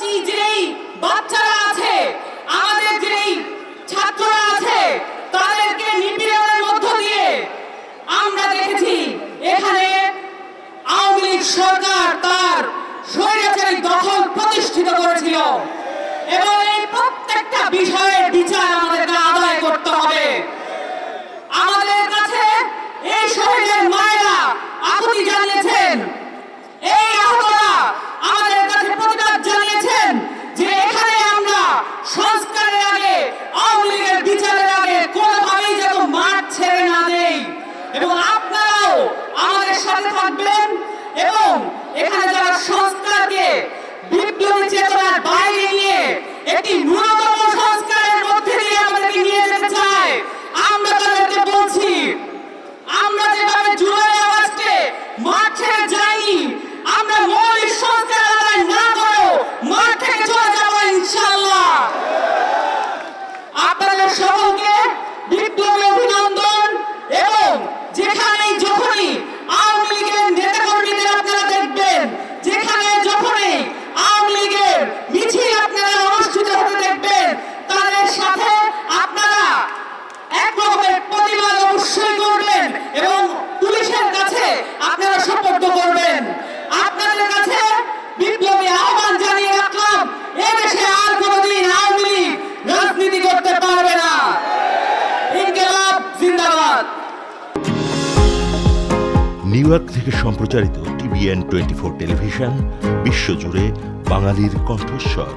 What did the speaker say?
প্রবাসী যেই বাচ্চারা আছে, আমাদের যেই ছাত্ররা আছে, তাদেরকে নিপীড়নের মধ্য দিয়ে আমরা দেখেছি এখানে আওয়ামী লীগ সরকার তার স্বৈরাচারী দখল প্রতিষ্ঠিত করেছিল এবং এই প্রত্যেকটা বিষয়ের বিচার আমাদেরকে আদায় করতে হবে। আমাদের কাছে এই শহীদের মায়েরা আকুতি জানিয়েছেন, এই আহতরা আমাদের কাছে প্রতিবাদ জানিয়েছেন যে এখানে আমরা সংস্কারের আগে, আওয়ামী লীগের বিচারের আগে কোনোভাবেই যেন মাঠ ছেড়ে না দেই এবং আপনারাও আমাদের সাথে থাকবেন এবং এখানে যারা সংস্কারকে বিপ্লবী চেতনার বাইরে নিয়ে একটি ন্যূনতম সংস্কারের মধ্যে দিয়ে আমাদেরকে নিয়ে যেতে চায়, আমরা তাদেরকে বলছি, আমরা যেভাবে জুলাই আগস্টে মাঠ ছেড়ে যাইনি, আমরা মৌলিক সংস্কার আদায় না করেও মাঠ থেকে চলে যাবো ইনশাআল্লাহ। আপনাদের সকলকে বিপ্লবী অভিনন্দন এবং যেখানেই যখনই আওয়ামী লীগের নেতাকর্মীদের আপনারা দেখবেন, যেখানে যখনই আওয়ামী লীগের মিছিল আপনারা অনুষ্ঠিত হতে দেখবেন, তাদের সাথে আপনারা এক রকমের প্রতিবাদ অবশ্যই করবেন এবং পুলিশের কাছে আপনারা সোপর্দ করবেন। আপনাদের কাছে বিপ্লবী আহ্বান জানিয়ে রাখলাম, এদেশে আর কোনোদিন আওয়ামী লীগ রাজনীতি করতে পারবে না। ইনকিলাব জিন্দাবাদ। নিউ ইয়র্ক থেকে সম্প্রচারিত TVN 24 টেলিভিশন বিশ্বজুড়ে বাঙালির কণ্ঠস্বর।